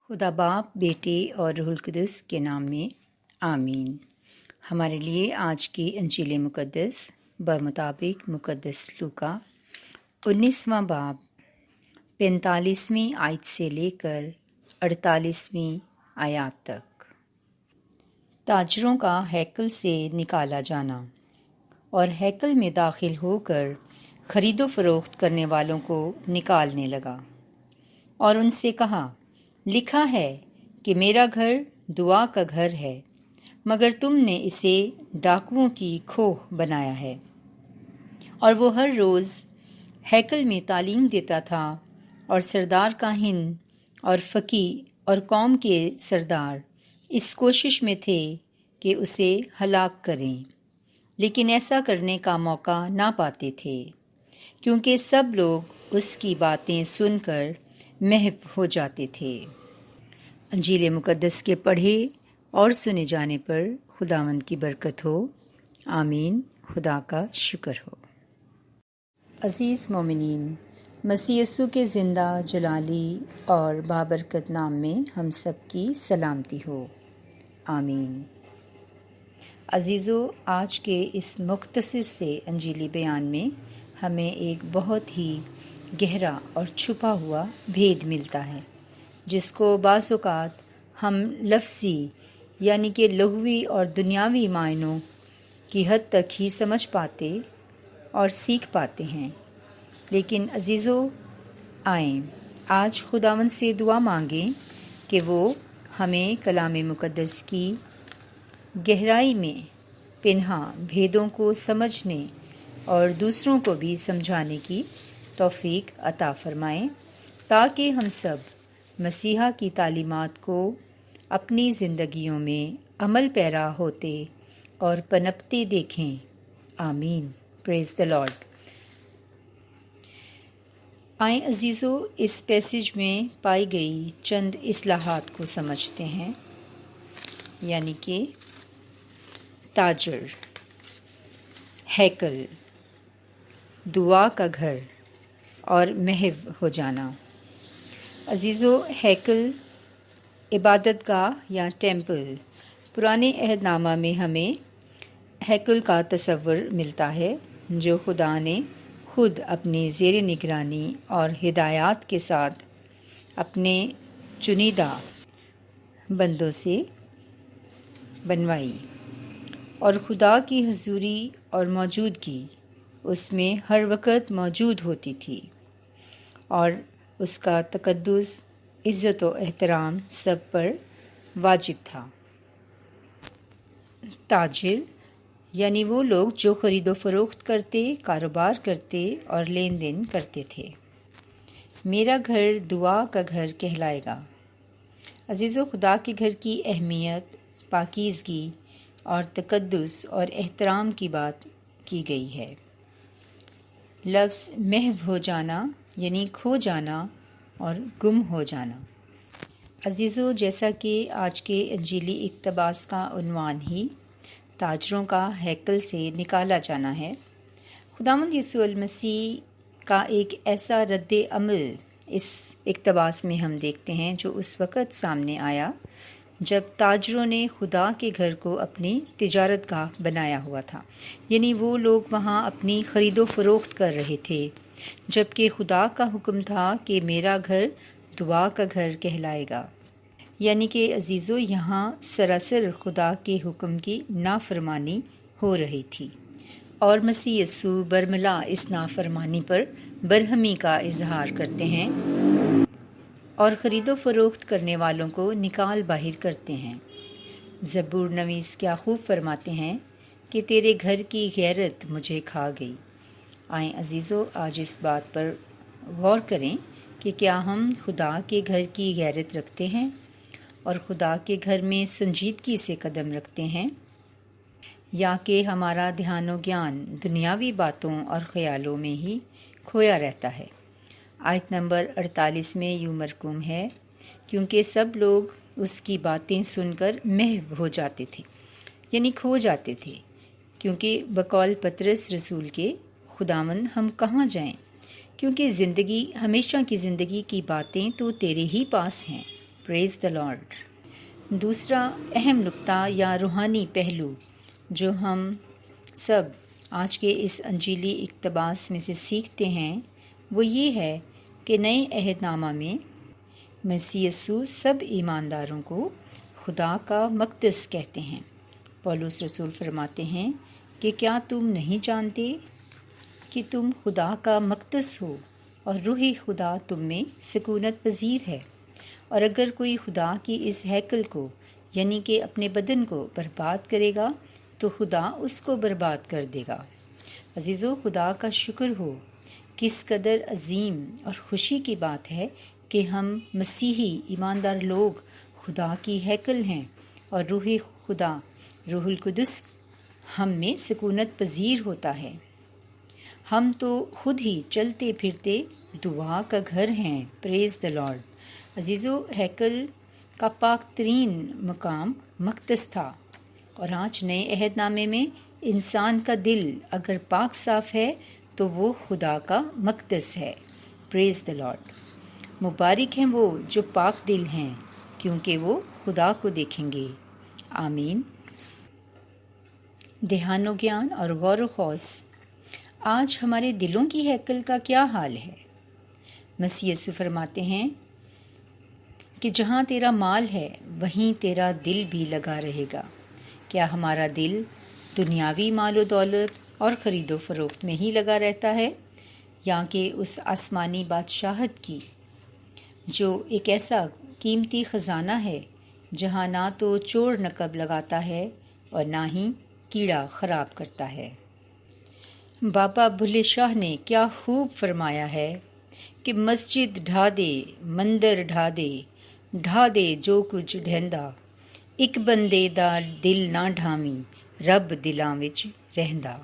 خدا باپ، بیٹے اور روح القدس کے نام میں آمین۔ ہمارے لیے آج کی انجیل مقدس بمطابق مقدس لوکا 19واں باب 45ویں آیت سے لے کر 48ویں آیات تک۔ تاجروں کا ہیکل سے نکالا جانا۔ اور ہیکل میں داخل ہو کر خرید و فروخت کرنے والوں کو نکالنے لگا اور ان سے کہا، لکھا ہے کہ میرا گھر دعا کا گھر ہے، مگر تم نے اسے ڈاکوؤں کی کھوہ بنایا ہے۔ اور وہ ہر روز ہیکل میں تعلیم دیتا تھا، اور سردار کاہن اور فقیہ اور قوم کے سردار اس کوشش میں تھے کہ اسے ہلاک کریں، لیکن ایسا کرنے کا موقع نہ پاتے تھے، کیونکہ سب لوگ اس کی باتیں سن کر محو ہو جاتے تھے۔ انجیل مقدس کے پڑھے اور سنے جانے پر خداوند کی برکت ہو، آمین۔ خدا کا شکر ہو۔ عزیز مومنین، مسیح یسوع کے زندہ جلالی اور بابرکت نام میں ہم سب کی سلامتی ہو، آمین۔ عزیزو، آج کے اس مختصر سے انجیلی بیان میں ہمیں ایک بہت ہی گہرا اور چھپا ہوا بھید ملتا ہے، جس کو بعض اوقات ہم لفظی یعنی کہ لغوی اور دنیاوی معنوں کی حد تک ہی سمجھ پاتے اور سیکھ پاتے ہیں۔ لیکن عزیزو، آئیں آج خداوند سے دعا مانگیں کہ وہ ہمیں کلام مقدس کی گہرائی میں پنہاں بھیدوں کو سمجھنے اور دوسروں کو بھی سمجھانے کی توفیق عطا فرمائیں، تاکہ ہم سب مسیحا کی تعلیمات کو اپنی زندگیوں میں عمل پیرا ہوتے اور پنپتے دیکھیں، آمین۔ پریز دی لارڈ۔ آئیں عزیزو، اس پیسج میں پائی گئی چند اصطلاحات کو سمجھتے ہیں، یعنی کہ تاجر، ہیکل، دعا کا گھر اور محو ہو جانا۔ عزیزو، ہیکل عبادت گاہ یا ٹیمپل۔ پرانے عہد نامہ میں ہمیں ہیکل کا تصور ملتا ہے، جو خدا نے خود اپنی زیر نگرانی اور ہدایات کے ساتھ اپنے چنیدہ بندوں سے بنوائی، اور خدا کی حضوری اور موجودگی اس میں ہر وقت موجود ہوتی تھی، اور اس کا تقدس، عزت و احترام سب پر واجب تھا۔ تاجر یعنی وہ لوگ جو خرید و فروخت کرتے، کاروبار کرتے اور لین دین کرتے تھے۔ میرا گھر دعا کا گھر کہلائے گا۔ عزیزو، خدا کے گھر کی اہمیت، پاکیزگی اور تقدس اور احترام کی بات کی گئی ہے۔ لفظ محو ہو جانا یعنی کھو جانا اور گم ہو جانا۔ عزیزو، جیسا کہ آج کے انجیلی اقتباس کا عنوان ہی تاجروں کا ہیکل سے نکالا جانا ہے، خداوند یسوع المسیح کا ایک ایسا رد عمل اس اقتباس میں ہم دیکھتے ہیں جو اس وقت سامنے آیا جب تاجروں نے خدا کے گھر کو اپنی تجارت گاہ بنایا ہوا تھا، یعنی وہ لوگ وہاں اپنی خرید و فروخت کر رہے تھے، جبکہ خدا کا حکم تھا کہ میرا گھر دعا کا گھر کہلائے گا۔ یعنی کہ عزیزو، یہاں سراسر خدا کے حکم کی نافرمانی ہو رہی تھی، اور مسیح یسوع برملا اس نافرمانی پر برہمی کا اظہار کرتے ہیں اور خرید و فروخت کرنے والوں کو نکال باہر کرتے ہیں۔ زبور نویس کیا خوب فرماتے ہیں کہ تیرے گھر کی غیرت مجھے کھا گئی۔ آئیں عزیزو، آج اس بات پر غور کریں کہ کیا ہم خدا کے گھر کی غیرت رکھتے ہیں اور خدا کے گھر میں سنجیدگی سے قدم رکھتے ہیں، یا کہ ہمارا دھیان و گیان دنیاوی باتوں اور خیالوں میں ہی کھویا رہتا ہے۔ آیت نمبر 48 میں یوں مرقوم ہے، کیونکہ سب لوگ اس کی باتیں سن کر محو ہو جاتے تھے، یعنی کھو جاتے تھے، کیونکہ بقول پطرس رسول کے خداوند ہم کہاں جائیں، کیونکہ زندگی ہمیشہ کی زندگی کی باتیں تو تیرے ہی پاس ہیں۔ پریز دا لارڈ۔ دوسرا اہم نقطہ یا روحانی پہلو جو ہم سب آج کے اس انجیلی اقتباس میں سے سیکھتے ہیں وہ یہ ہے کہ نئے عہد نامہ میں مسیح یسوع سب ایمانداروں کو خدا کا مقدس کہتے ہیں۔ پولس رسول فرماتے ہیں کہ کیا تم نہیں جانتے کہ تم خدا کا مقدس ہو اور روح خدا تم میں سکونت پذیر ہے، اور اگر کوئی خدا کی اس ہیکل کو یعنی کہ اپنے بدن کو برباد کرے گا تو خدا اس کو برباد کر دے گا۔ عزیزو، خدا کا شکر ہو، کس قدر عظیم اور خوشی کی بات ہے کہ ہم مسیحی ایماندار لوگ خدا کی ہیکل ہیں اور روح خدا، روح القدس ہم میں سکونت پذیر ہوتا ہے۔ ہم تو خود ہی چلتے پھرتے دعا کا گھر ہیں۔ پریز دا لارڈ۔ عزیزو، ہیکل کا پاک ترین مقام مقدس تھا، اور آج نئے عہد نامے میں انسان کا دل اگر پاک صاف ہے تو وہ خدا کا مقدس ہے۔ پریز دا لارڈ۔ مبارک ہیں وہ جو پاک دل ہیں، کیونکہ وہ خدا کو دیکھیں گے۔ آمین۔ دھیان و گیان اور غور و خوض۔ آج ہمارے دلوں کی ہیکل کا کیا حال ہے؟ مسیح یسوع فرماتے ہیں کہ جہاں تیرا مال ہے وہیں تیرا دل بھی لگا رہے گا۔ کیا ہمارا دل دنیاوی مال و دولت اور خرید و فروخت میں ہی لگا رہتا ہے، یا کہ اس آسمانی بادشاہت کی جو ایک ایسا قیمتی خزانہ ہے جہاں نہ تو چور نقب لگاتا ہے اور نہ ہی کیڑا خراب کرتا ہے؟ بابا بھلے شاہ نے کیا خوب فرمایا ہے کہ مسجد ڈھا دے، مندر ڈھا دے جو کچھ ڈھیندا، ایک بندے دا دل نہ ڈھامی، رب دلاں وچ رہندا۔